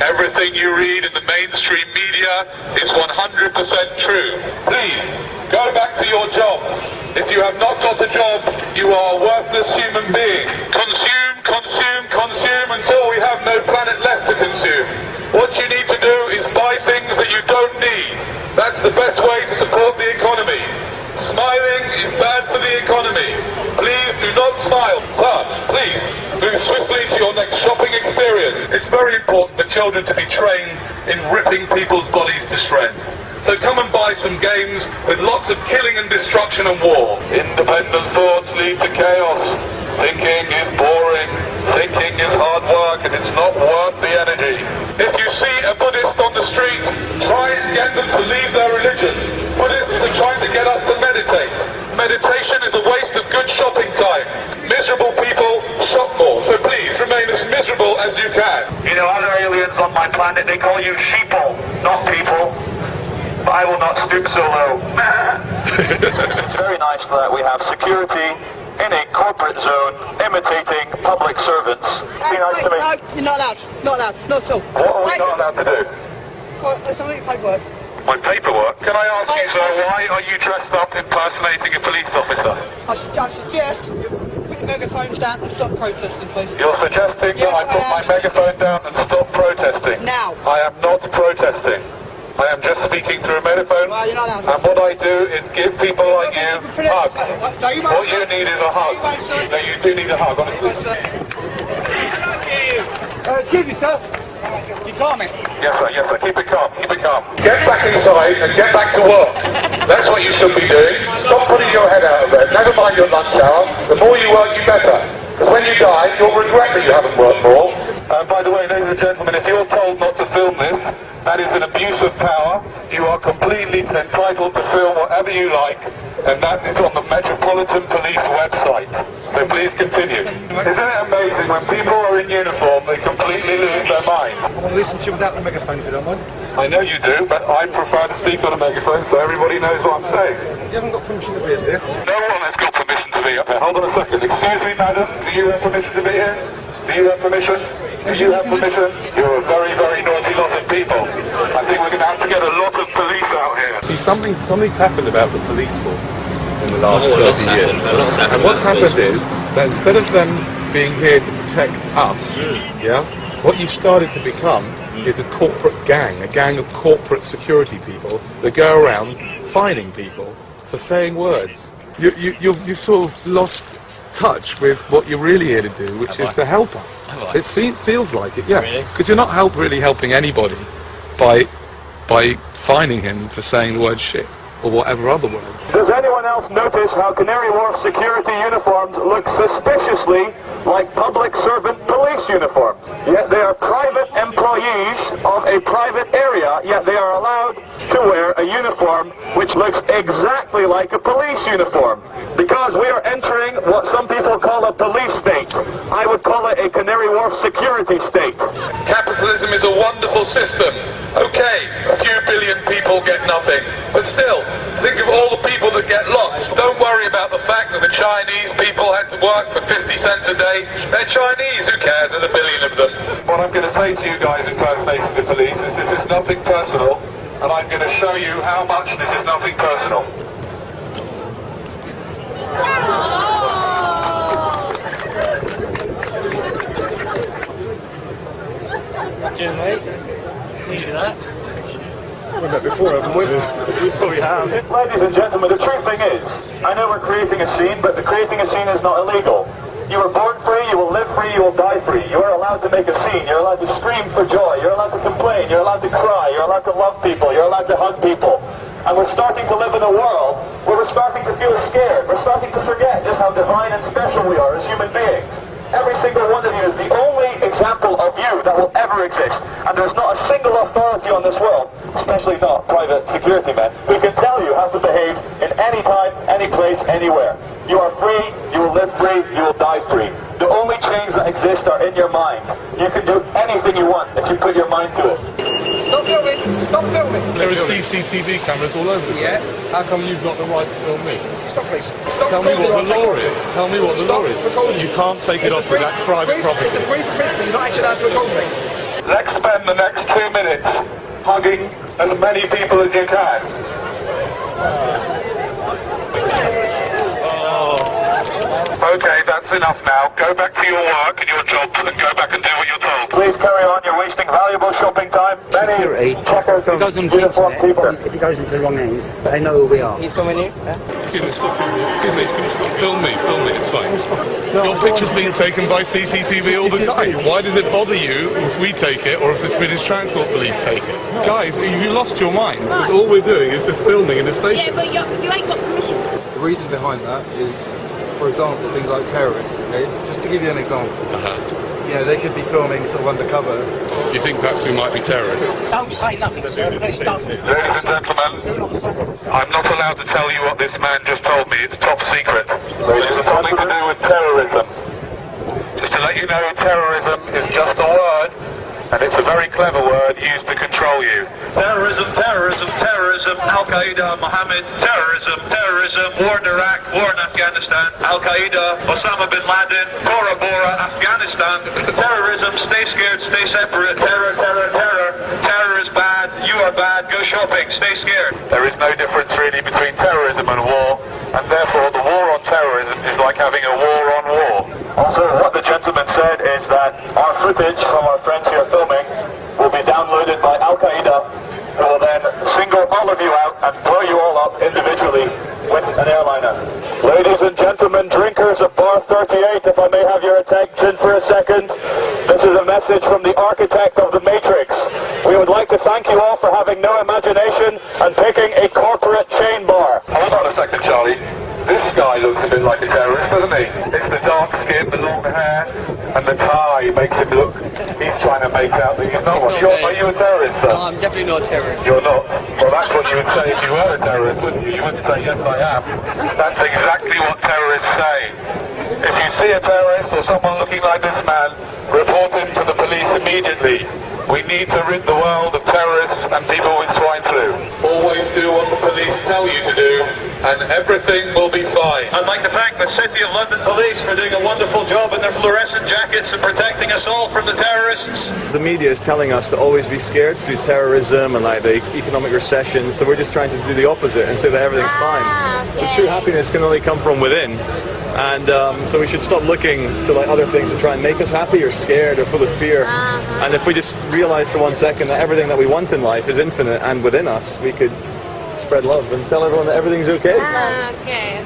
Everything you read in the mainstream media is 100% true. Please, go back to your jobs. If you have not got a job, you are a worthless human being. Consume, consume, consume until we have no planet left to consume. What you need to do is buy things that you don't need. That's the best way to support the economy. Smiling is bad for the economy. Please do not smile. Sir, please move swiftly to your next shopping experience. It's very important for children to be trained in ripping people's bodies to shreds. So come and buy some games with lots of killing and destruction and war. Independent thoughts lead to chaos. Thinking is boring. Thinking is hard work and it's not worth the energy. If you see a Buddhist on the street, try and get them to leave their religion. Buddhists are trying to get us to meditate. Meditation is a waste of good shopping time. Miserable people shop more, so please remain as miserable as you can. You know, other aliens on my planet, they call you sheeple, not people. But I will not stoop so low. It's very nice that we have security in a corporate zone imitating public servants. Be nice to me. No, you're not allowed. Not allowed. Not at all. What are we not allowed to do? Well, there's something paperwork. My paperwork? Can I ask you, sir, why are you dressed up impersonating a police officer? I suggest you put your megaphones down and stop protesting, please. You're suggesting that I put my megaphone down and stop protesting? Now. I am not protesting. I am just speaking through a megaphone, well, you're not allowed. And what I do is give people like you hugs. No, you won't, What you need is a hug. No, you do need a hug, honestly. Excuse me, sir. You calm it. Yes, sir. Keep it calm. Keep it calm. Get back inside and get back to work. That's what you should be doing. Stop putting your head out of bed. Never mind your lunch hour. The more you work, you better. Because when you die, you'll regret that you haven't worked more. By the way, ladies and gentlemen, if you're told not to film this, that is an abuse of power. You are completely entitled to film whatever you like, and that is on the Metropolitan Police website. So please continue. Isn't it amazing when people are in uniform, they completely lose their mind? I want to listen to you without the megaphone if you don't mind. I know you do, but I prefer to speak on a megaphone so everybody knows what I'm saying. You haven't got permission to be in here. No one has got permission to be up here. Hold on a second. Excuse me, madam. Do you have permission to be here? Do you have permission? Do you have permission? You're a very, very naughty lot of people. I think we're going to have to get a lot of police out here. See, something's happened about the police force in the last 30 years. And what's happened is that instead of them being here to protect us, what you started to become is a corporate gang, a gang of corporate security people that go around fining people for saying words. You sort of lost touch with what you're really here to do, which is to help us. It feels like it, yeah. Because you're not really helping anybody by fining him for saying the word shit or whatever other words. Does anyone else notice how Canary Wharf security uniforms look suspiciously like public servant police uniforms? Yet they are private employees of a private area, yet they are allowed to wear a uniform which looks exactly like a police uniform. Because we are entering what some people call a police state. I would call it a Canary Wharf security state. Capitalism is a wonderful system. Okay, a few billion people get nothing. But still, think of all the people that get lots. Don't worry about the fact that the Chinese people had to work for 50 cents a day. They're Chinese, who cares? There's a billion of them. What I'm going to say to you guys impersonating the police is this is nothing personal, and I'm going to show you how much this is nothing personal. Cheers, mate. You do that? We've met before, haven't we? We probably have. Ladies and gentlemen, the true thing is, I know we're creating a scene, but creating a scene is not illegal. You were born free, you will live free, you will die free. You are allowed to make a scene, you're allowed to scream for joy, you're allowed to complain, you're allowed to cry, you're allowed to love people, you're allowed to hug people. And we're starting to live in a world where we're starting to feel scared. We're starting to forget just how divine and special we are as human beings. Every single one of you is the only example of you that will ever exist. And there's not a single authority on this world, especially not private security men, who can tell you how to behave in any time, any place, anywhere. You are free, you will live free, you will die free. The only chains that exist are in your mind. You can do anything you want if you put your mind to it. Stop filming! Stop filming! There are CCTV cameras all over the place. Yeah. How come you've got the right to film me? Stop, please. Stop Tell me recording what the or I'll law take it is. off. Tell me what the Stop law is. recording. You can't take it off, but that's private property. It's a brief privacy. You're not actually allowed to record me. Let's spend the next 2 minutes hugging as many people as you can. Okay, that's enough now. Go back to your work and your jobs and go back and do what you're told. Please carry on. You're wasting valuable shopping time. Many checkers If it goes on and the uniformed internet, people. if it goes into the wrong hands, they know who we are. He's filming you? Excuse me, stop filming. Excuse me, can you stop? Film me, it's fine. Your picture's being taken by CCTV all the time. Why does it bother you if we take it or if the British Transport Police take it? Guys, you lost your minds. Because all we're doing is just filming in the station. Yeah, but you ain't got permission to. The reason behind that is, for example, things like terrorists. Okay, just to give you an example. You know, they could be filming sort of undercover. You think perhaps we might be terrorists? Don't say nothing, sir. Please don't. Ladies and gentlemen, I'm not allowed to tell you what this man just told me. It's top secret. It has something to do with terrorism. Just to let you know, terrorism is just a word, and it's a very clever word used to control you. Terrorism, terrorism, terrorism, Al-Qaeda, Mohamed, terrorism, terrorism, war in Iraq, war in Afghanistan, Al-Qaeda, Osama bin Laden, Tora Bora, Afghanistan, terrorism, stay scared, stay separate, terror, terror, terror, terror is bad, you are bad, go shopping, stay scared. There is no difference really between terrorism and war, and therefore the war on terrorism is like having a war on war. Also, what the gentleman said is that our footage from our friends here filming will be downloaded by Al-Qaeda, who will then single all of you out and blow you all up individually with an airliner. Ladies and gentlemen, drinkers of Bar 38, if I may have your attention for a second, this is a message from the architect of the Matrix. We would like to thank you all for having no imagination and picking a corporate chain bar. Hold on a second, Charlie. This guy looks a bit like a terrorist, doesn't he? It's the dark skin, the long hair, and the tie makes him look... He's trying to make out that he's not one. Are you a terrorist, sir? No, I'm definitely not a terrorist. You're not? Well, that's what you would say if you were a terrorist, wouldn't you? You wouldn't say, yes, I am. That's exactly what terrorists say. If you see a terrorist or someone looking like this man, report him to the police immediately. We need to rid the world of terrorists and people with swine flu. Always do what the police tell you to do, and everything will be fine. I'd like to thank the City of London Police for doing a wonderful job in their fluorescent jackets and protecting us all from the terrorists. The media is telling us to always be scared through terrorism and like the economic recession, so we're just trying to do the opposite and say that everything's fine. So true happiness can only come from within. And so we should stop looking to like other things to try and make us happy or scared or full of fear. And if we just realize for 1 second that everything that we want in life is infinite and within us, we could spread love and tell everyone that everything's okay. Okay.